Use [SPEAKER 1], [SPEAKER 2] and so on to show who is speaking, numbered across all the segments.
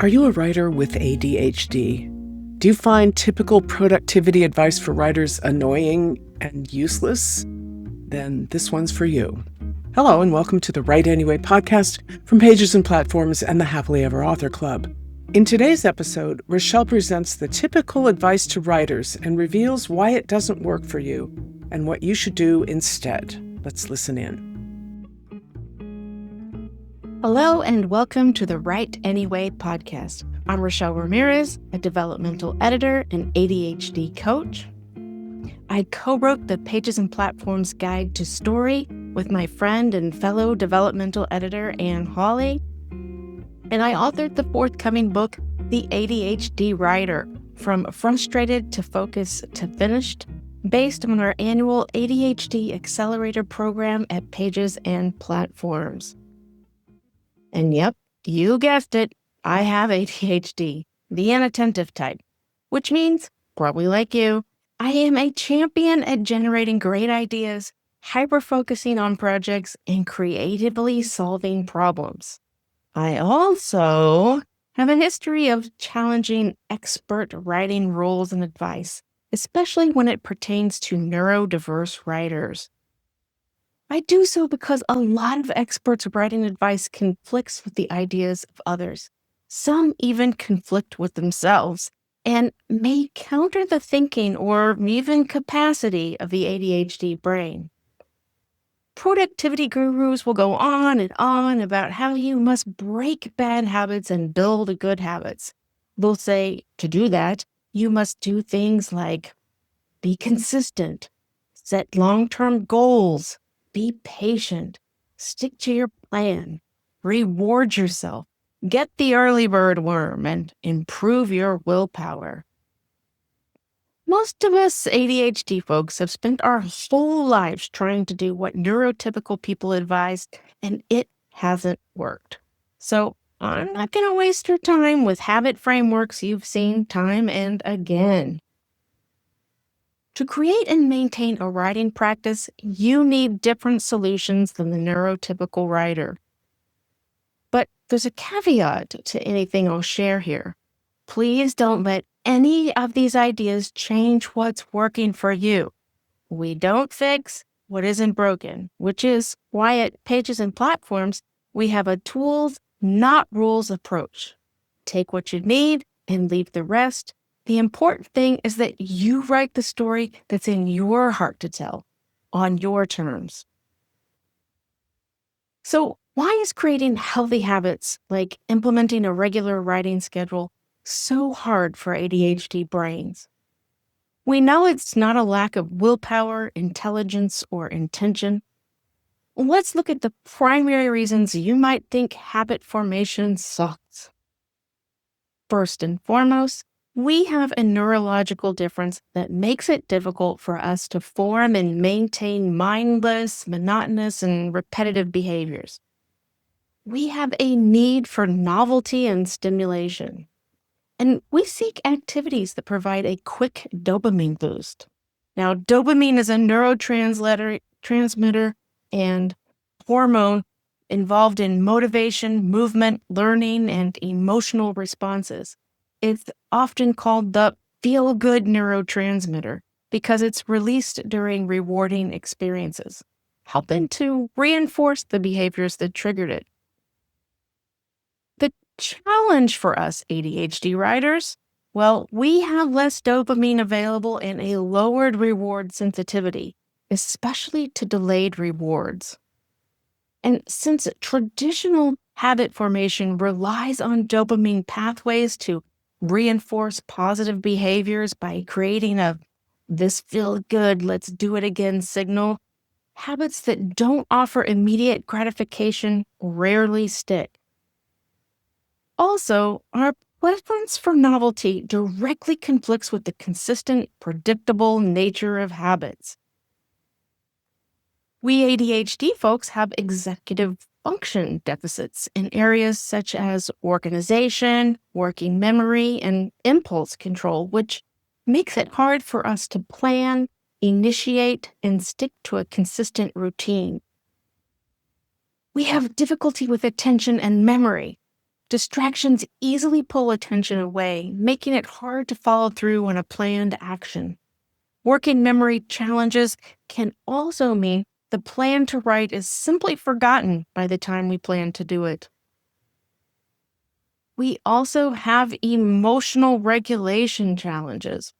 [SPEAKER 1] Are you a writer with ADHD? Do you find typical productivity advice for writers annoying and useless? Then this one's for you. Hello, and welcome to the Write Anyway podcast from Pages and Platforms and the Happily Ever Author Club. In today's episode, Rachelle presents the typical advice to writers and reveals why it doesn't work for you and what you should do instead. Let's listen in.
[SPEAKER 2] Hello and welcome to the Write Anyway podcast. I'm Rachelle Ramirez, a developmental editor and ADHD coach. I co-wrote the Pages and Platforms Guide to Story with my friend and fellow developmental editor, Ann Hawley. And I authored the forthcoming book, The ADHD Writer, From Frustrated to Focus to Finished, based on our annual ADHD Accelerator program at Pages and Platforms. And yep, you guessed it, I have ADHD, the inattentive type, which means, probably like you, I am a champion at generating great ideas, hyper-focusing on projects, and creatively solving problems. I also have a history of challenging expert writing rules and advice, especially when it pertains to neurodiverse writers. I do so because a lot of experts' writing advice conflicts with the ideas of others. Some even conflict with themselves and may counter the thinking or even capacity of the ADHD brain. Productivity gurus will go on and on about how you must break bad habits and build good habits. They'll say, to do that, you must do things like be consistent, set long-term goals, be patient, stick to your plan, reward yourself, get the early bird worm, and improve your willpower. Most of us ADHD folks have spent our whole lives trying to do what neurotypical people advise, and it hasn't worked. So I'm not going to waste your time with habit frameworks you've seen time and again. To create and maintain a writing practice, you need different solutions than the neurotypical writer. But there's a caveat to anything I'll share here. Please don't let any of these ideas change what's working for you. We don't fix what isn't broken, which is why at Pages and Platforms, we have a tools, not rules approach. Take what you need and leave the rest. The important thing is that you write the story that's in your heart to tell, on your terms. So why is creating healthy habits, like implementing a regular writing schedule, so hard for ADHD brains? We know it's not a lack of willpower, intelligence, or intention. Let's look at the primary reasons you might think habit formation sucks. First and foremost, we have a neurological difference that makes it difficult for us to form and maintain mindless, monotonous, and repetitive behaviors. We have a need for novelty and stimulation. And we seek activities that provide a quick dopamine boost. Now, dopamine is a neurotransmitter and hormone involved in motivation, movement, learning, and emotional responses. It's often called the feel-good neurotransmitter because it's released during rewarding experiences, helping to reinforce the behaviors that triggered it. The challenge for us ADHD writers, well, we have less dopamine available and a lowered reward sensitivity, especially to delayed rewards. And since traditional habit formation relies on dopamine pathways to reinforce positive behaviors by creating a this feels good, let's do it again signal, habits that don't offer immediate gratification rarely stick. Also, our preference for novelty directly conflicts with the consistent, predictable nature of habits. We ADHD folks have executive function deficits in areas such as organization, working memory, and impulse control, which makes it hard for us to plan, initiate, and stick to a consistent routine. We have difficulty with attention and memory. Distractions easily pull attention away, making it hard to follow through on a planned action. Working memory challenges can also mean the plan to write is simply forgotten by the time we plan to do it. We also have emotional regulation challenges.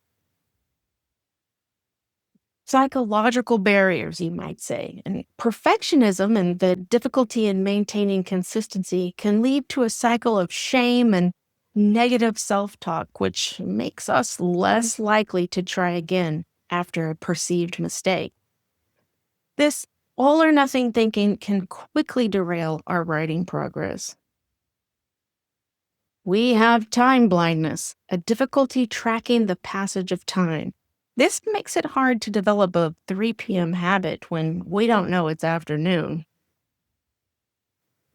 [SPEAKER 2] Psychological barriers, you might say, and perfectionism and the difficulty in maintaining consistency can lead to a cycle of shame and negative self-talk, which makes us less likely to try again after a perceived mistake. This all-or-nothing thinking can quickly derail our writing progress. We have time blindness, a difficulty tracking the passage of time. This makes it hard to develop a 3 p.m. habit when we don't know it's afternoon.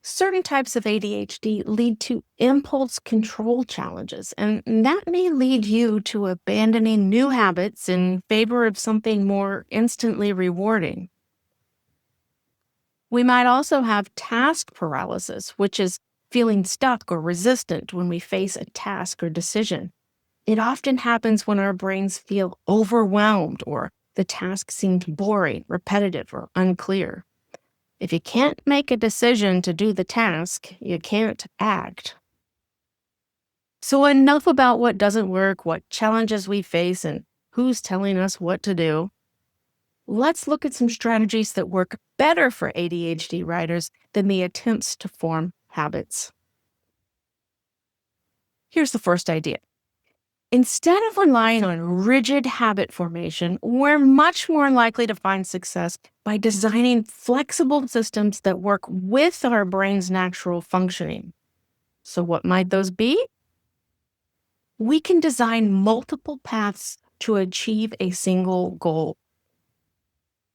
[SPEAKER 2] Certain types of ADHD lead to impulse control challenges, and that may lead you to abandoning new habits in favor of something more instantly rewarding. We might also have task paralysis, which is feeling stuck or resistant when we face a task or decision. It often happens when our brains feel overwhelmed or the task seems boring, repetitive, or unclear. If you can't make a decision to do the task, you can't act. So enough about what doesn't work, what challenges we face, and who's telling us what to do. Let's look at some strategies that work better for ADHD writers than the attempts to form habits. Here's the first idea. Instead of relying on rigid habit formation, we're much more likely to find success by designing flexible systems that work with our brain's natural functioning. So what might those be? We can design multiple paths to achieve a single goal,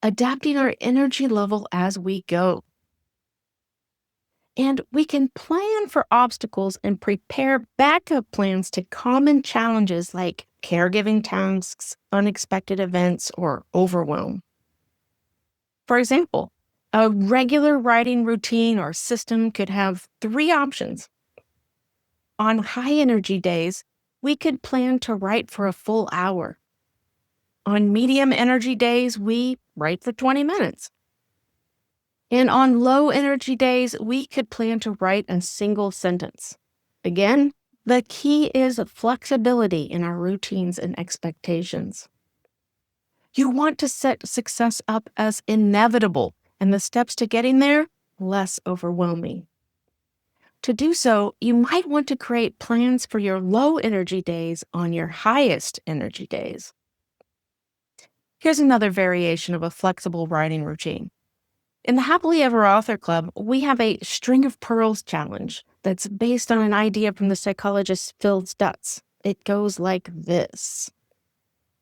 [SPEAKER 2] adapting our energy level as we go. And we can plan for obstacles and prepare backup plans to common challenges like caregiving tasks, unexpected events, or overwhelm. For example, a regular writing routine or system could have 3 options. On high energy days, we could plan to write for a full hour. On medium energy days, we write for 20 minutes. And on low energy days, we could plan to write a single sentence. Again, the key is flexibility in our routines and expectations. You want to set success up as inevitable and the steps to getting there less overwhelming. To do so, you might want to create plans for your low energy days on your highest energy days. Here's another variation of a flexible writing routine. In the Happily Ever Author Club, we have a string of pearls challenge that's based on an idea from the psychologist Phil Stutz. It goes like this.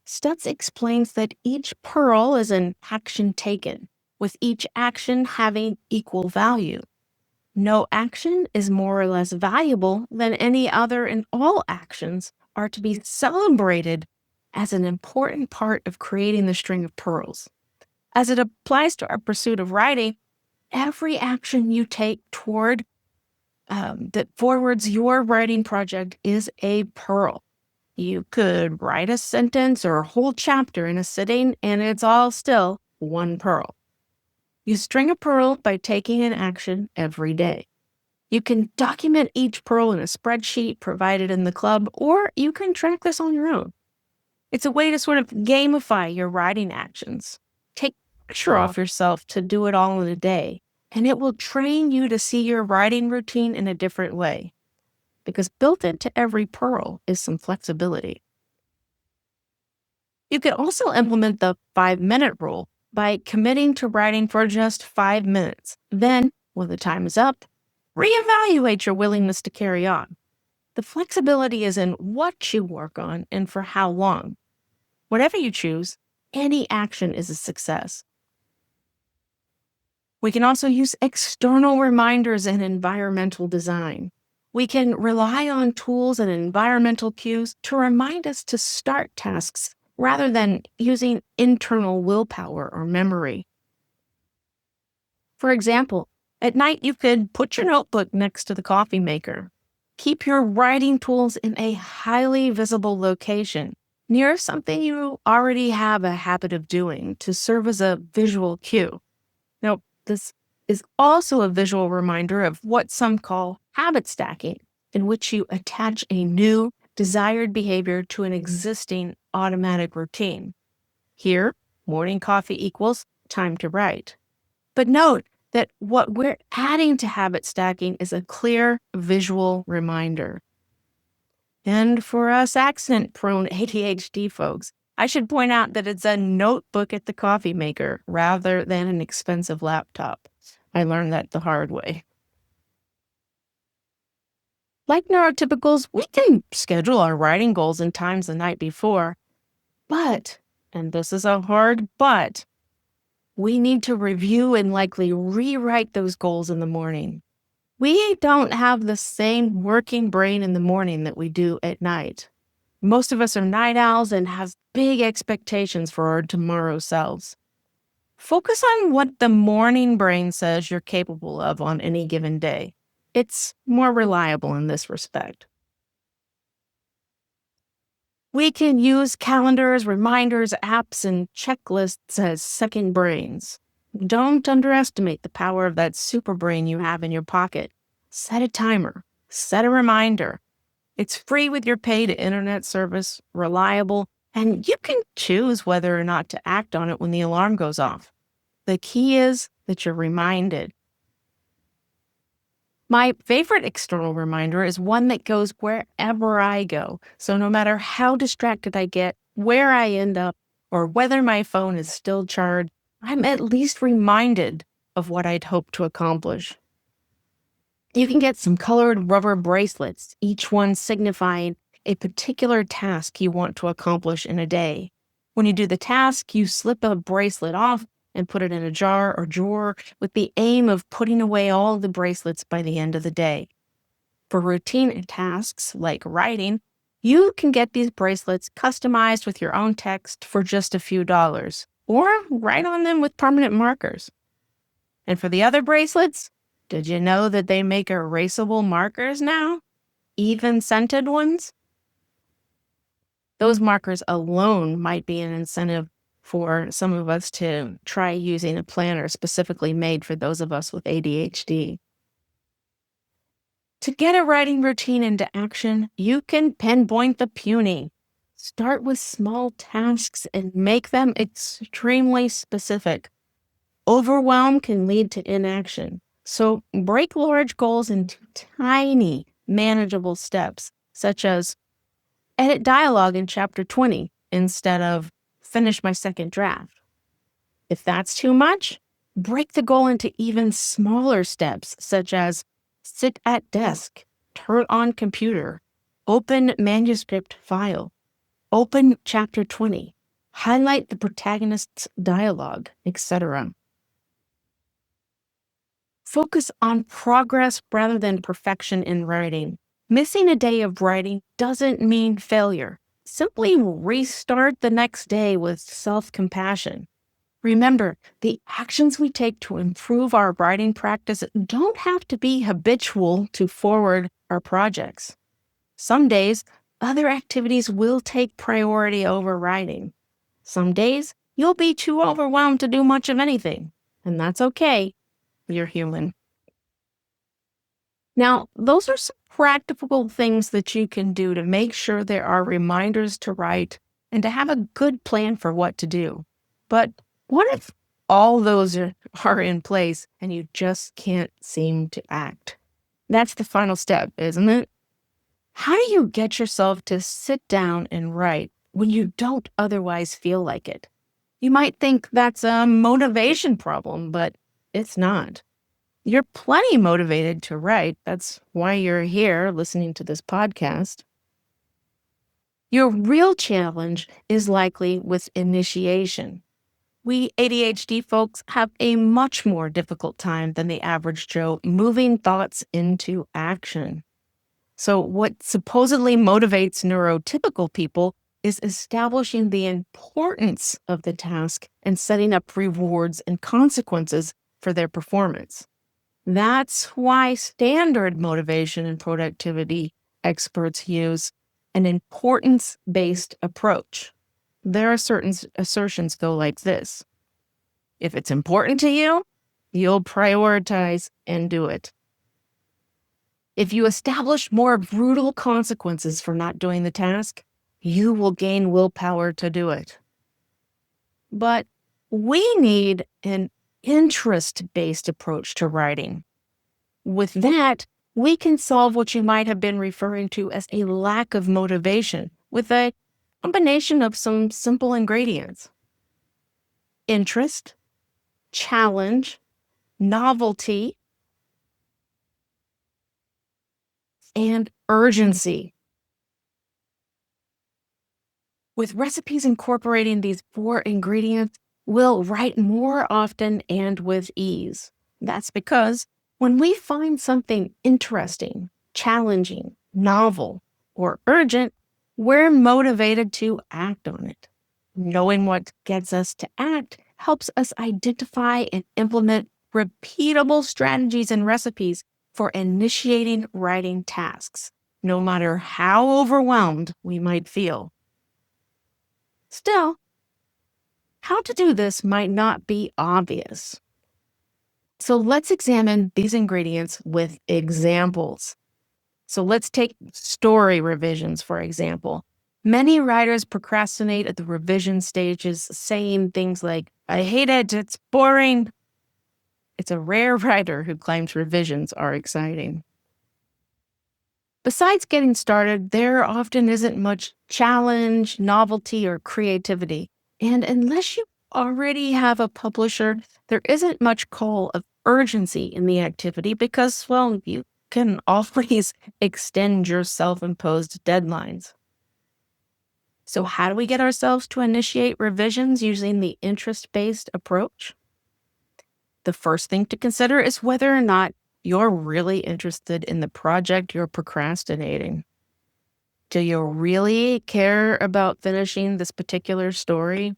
[SPEAKER 2] Stutz explains that each pearl is an action taken, with each action having equal value. No action is more or less valuable than any other, and all actions are to be celebrated as an important part of creating the string of pearls. As it applies to our pursuit of writing, every action you take toward that forwards your writing project is a pearl. You could write a sentence or a whole chapter in a sitting, and it's all still one pearl. You string a pearl by taking an action every day. You can document each pearl in a spreadsheet provided in the club, or you can track this on your own. It's a way to sort of gamify your writing actions. Take pressure off yourself to do it all in a day, and it will train you to see your writing routine in a different way, because built into every pearl is some flexibility. You can also implement the 5-minute rule by committing to writing for just 5 minutes. Then, when the time is up, reevaluate your willingness to carry on. The flexibility is in what you work on and for how long. Whatever you choose, any action is a success. We can also use external reminders and environmental design. We can rely on tools and environmental cues to remind us to start tasks rather than using internal willpower or memory. For example, at night you could put your notebook next to the coffee maker. Keep your writing tools in a highly visible location, near something you already have a habit of doing to serve as a visual cue. Now, this is also a visual reminder of what some call habit stacking, in which you attach a new desired behavior to an existing automatic routine. Here, morning coffee equals time to write. But note that what we're adding to habit stacking is a clear visual reminder. And for us accident-prone ADHD folks, I should point out that it's a notebook at the coffee maker rather than an expensive laptop. I learned that the hard way. Like neurotypicals, we can schedule our writing goals and times the night before, but, and this is a hard but, we need to review and likely rewrite those goals in the morning. We don't have the same working brain in the morning that we do at night. Most of us are night owls and have big expectations for our tomorrow selves. Focus on what the morning brain says you're capable of on any given day. It's more reliable in this respect. We can use calendars, reminders, apps, and checklists as second brains. Don't underestimate the power of that super brain you have in your pocket. Set a timer. Set a reminder. It's free with your paid internet service, reliable, and you can choose whether or not to act on it when the alarm goes off. The key is that you're reminded. My favorite external reminder is one that goes wherever I go. So no matter how distracted I get, where I end up, or whether my phone is still charged, I'm at least reminded of what I'd hoped to accomplish. You can get some colored rubber bracelets, each one signifying a particular task you want to accomplish in a day. When you do the task, you slip a bracelet off and put it in a jar or drawer with the aim of putting away all the bracelets by the end of the day. For routine tasks like writing, you can get these bracelets customized with your own text for just a few dollars, or write on them with permanent markers. And for the other bracelets, did you know that they make erasable markers now? Even scented ones? Those markers alone might be an incentive for some of us to try using a planner specifically made for those of us with ADHD. To get a writing routine into action, you can pinpoint the puny. Start with small tasks and make them extremely specific. Overwhelm can lead to inaction, so break large goals into tiny, manageable steps, such as edit dialogue in chapter 20 instead of finish my second draft. If that's too much, break the goal into even smaller steps, such as sit at desk, turn on computer, open manuscript file, open chapter 20, highlight the protagonist's dialogue, etc. Focus on progress rather than perfection in writing. Missing a day of writing doesn't mean failure. Simply restart the next day with self-compassion. Remember, the actions we take to improve our writing practice don't have to be habitual to forward our projects. Some days, other activities will take priority over writing. Some days, you'll be too overwhelmed to do much of anything, and that's okay. You're human. Now, those are some practical things that you can do to make sure there are reminders to write and to have a good plan for what to do. But what if all those are in place and you just can't seem to act? That's the final step, isn't it? How do you get yourself to sit down and write when you don't otherwise feel like it? You might think that's a motivation problem, but it's not. You're plenty motivated to write. That's why you're here listening to this podcast. Your real challenge is likely with initiation. We ADHD folks have a much more difficult time than the average Joe moving thoughts into action. So what supposedly motivates neurotypical people is establishing the importance of the task and setting up rewards and consequences for their performance. That's why standard motivation and productivity experts use an importance-based approach. There are certain assertions go like this. If it's important to you, you'll prioritize and do it. If you establish more brutal consequences for not doing the task, you will gain willpower to do it. But we need an interest-based approach to writing. With that, we can solve what you might have been referring to as a lack of motivation with a combination of some simple ingredients: interest, challenge, novelty, and urgency. With recipes incorporating these 4 ingredients, we'll write more often and with ease. That's because when we find something interesting, challenging, novel, or urgent, we're motivated to act on it. Knowing what gets us to act helps us identify and implement repeatable strategies and recipes for initiating writing tasks, no matter how overwhelmed we might feel. Still, how to do this might not be obvious. So let's examine these ingredients with examples. So let's take story revisions, for example. Many writers procrastinate at the revision stages, saying things like, "I hate it, it's boring." It's a rare writer who claims revisions are exciting. Besides getting started, there often isn't much challenge, novelty, or creativity. And unless you already have a publisher, there isn't much call of urgency in the activity because, well, you can always extend your self-imposed deadlines. So how do we get ourselves to initiate revisions using the interest-based approach? The first thing to consider is whether or not you're really interested in the project you're procrastinating. Do you really care about finishing this particular story?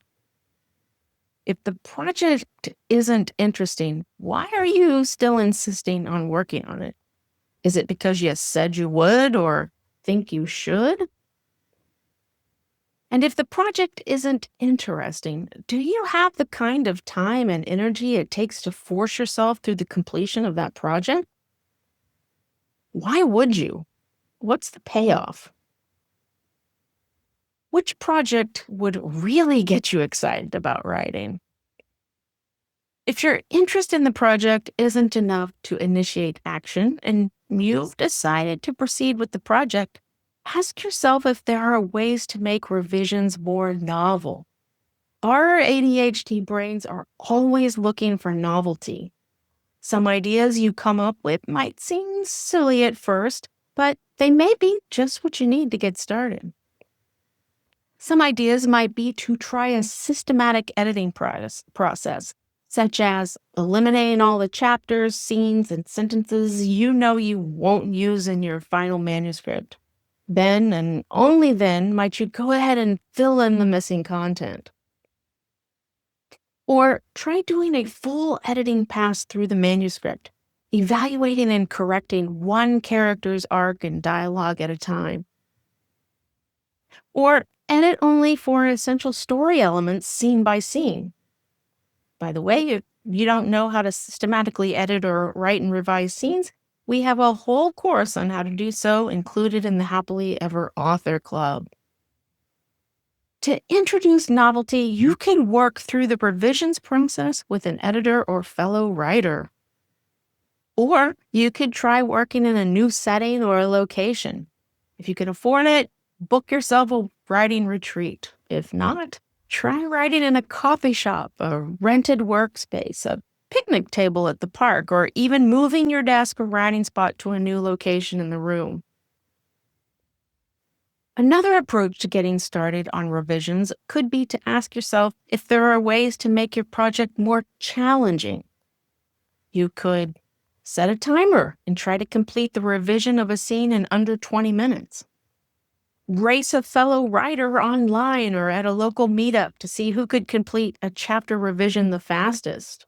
[SPEAKER 2] If the project isn't interesting, why are you still insisting on working on it? Is it because you said you would or think you should? And if the project isn't interesting, do you have the kind of time and energy it takes to force yourself through the completion of that project? Why would you? What's the payoff? Which project would really get you excited about writing? If your interest in the project isn't enough to initiate action and you've decided to proceed with the project, ask yourself if there are ways to make revisions more novel. Our ADHD brains are always looking for novelty. Some ideas you come up with might seem silly at first, but they may be just what you need to get started. Some ideas might be to try a systematic editing process, such as eliminating all the chapters, scenes, and sentences you know you won't use in your final manuscript. Then and only then might you go ahead and fill in the missing content. Or try doing a full editing pass through the manuscript, evaluating and correcting one character's arc and dialogue at a time. Or edit only for essential story elements scene by scene. By the way, if you don't know how to systematically edit or write and revise scenes, we have a whole course on how to do so included in the Happily Ever Author Club. To introduce novelty, you can work through the revisions process with an editor or fellow writer. Or you could try working in a new setting or a location. If you can afford it, book yourself a writing retreat. If not, try writing in a coffee shop, a rented workspace, a picnic table at the park, or even moving your desk or writing spot to a new location in the room. Another approach to getting started on revisions could be to ask yourself if there are ways to make your project more challenging. You could set a timer and try to complete the revision of a scene in under 20 minutes. Race a fellow writer online or at a local meetup to see who could complete a chapter revision the fastest.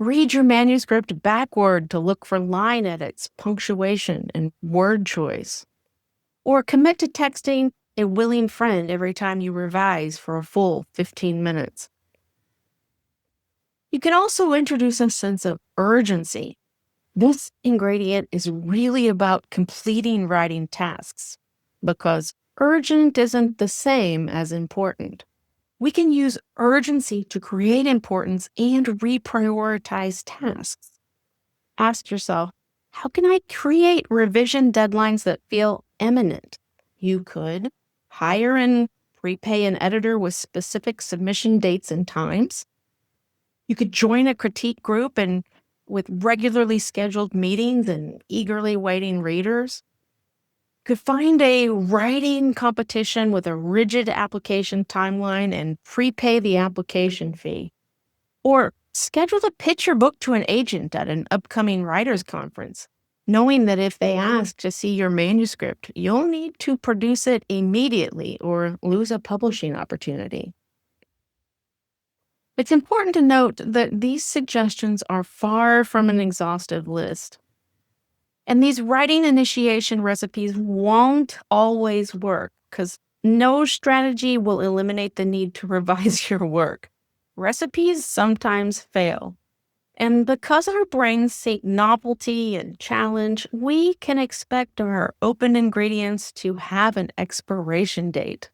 [SPEAKER 2] Read your manuscript backward to look for line edits, punctuation, and word choice. Or commit to texting a willing friend every time you revise for a full 15 minutes. You can also introduce a sense of urgency. This ingredient is really about completing writing tasks, because urgent isn't the same as important. We can use urgency to create importance and reprioritize tasks. Ask yourself, how can I create revision deadlines that feel imminent? You could hire and prepay an editor with specific submission dates and times. You could join a critique group and with regularly scheduled meetings and eagerly waiting readers. You could find a writing competition with a rigid application timeline and prepay the application fee. Or schedule to pitch your book to an agent at an upcoming writers' conference, knowing that if they ask to see your manuscript, you'll need to produce it immediately or lose a publishing opportunity. It's important to note that these suggestions are far from an exhaustive list. And these writing initiation recipes won't always work, because no strategy will eliminate the need to revise your work. Recipes sometimes fail. And because our brains seek novelty and challenge, we can expect our open ingredients to have an expiration date.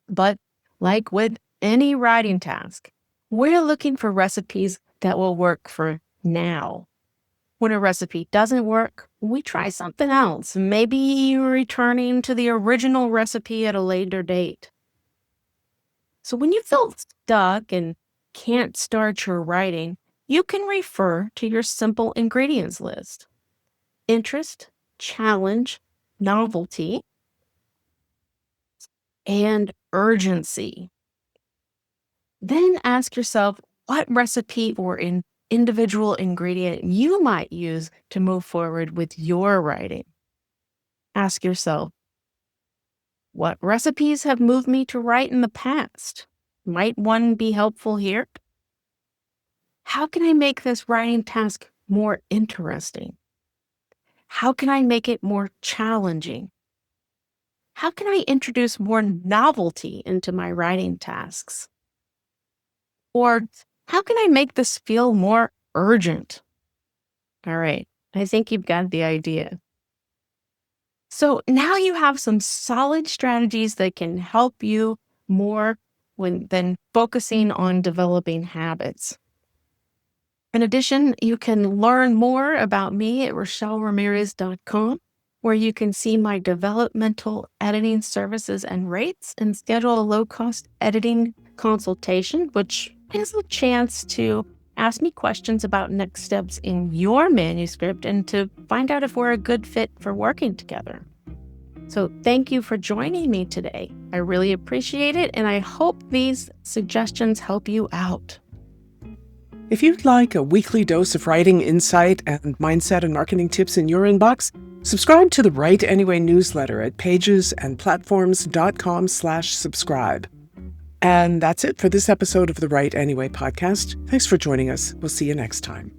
[SPEAKER 2] But like with any writing task, we're looking for recipes that will work for now. When a recipe doesn't work, we try something else, maybe returning to the original recipe at a later date. So when you feel stuck and can't start your writing, you can refer to your simple ingredients list. Interest, challenge, novelty, and urgency. Then ask yourself what recipe or individual ingredient you might use to move forward with your writing. Ask yourself, what recipes have moved me to write in the past? Might one be helpful here? How can I make this writing task more interesting? How can I make it more challenging? How can I introduce more novelty into my writing tasks? Or how can I make this feel more urgent? All right, I think you've got the idea. So now you have some solid strategies that can help you more than focusing on developing habits. In addition, you can learn more about me at RachelleRamirez.com, where you can see my developmental editing services and rates and schedule a low-cost editing consultation, which is a chance to ask me questions about next steps in your manuscript and to find out if we're a good fit for working together. So thank you for joining me today. I really appreciate it, and I hope these suggestions help you out.
[SPEAKER 1] If you'd like a weekly dose of writing insight and mindset and marketing tips in your inbox, subscribe to the Write Anyway newsletter at pagesandplatforms.com/subscribe. And that's it for this episode of the Write Anyway podcast. Thanks for joining us. We'll see you next time.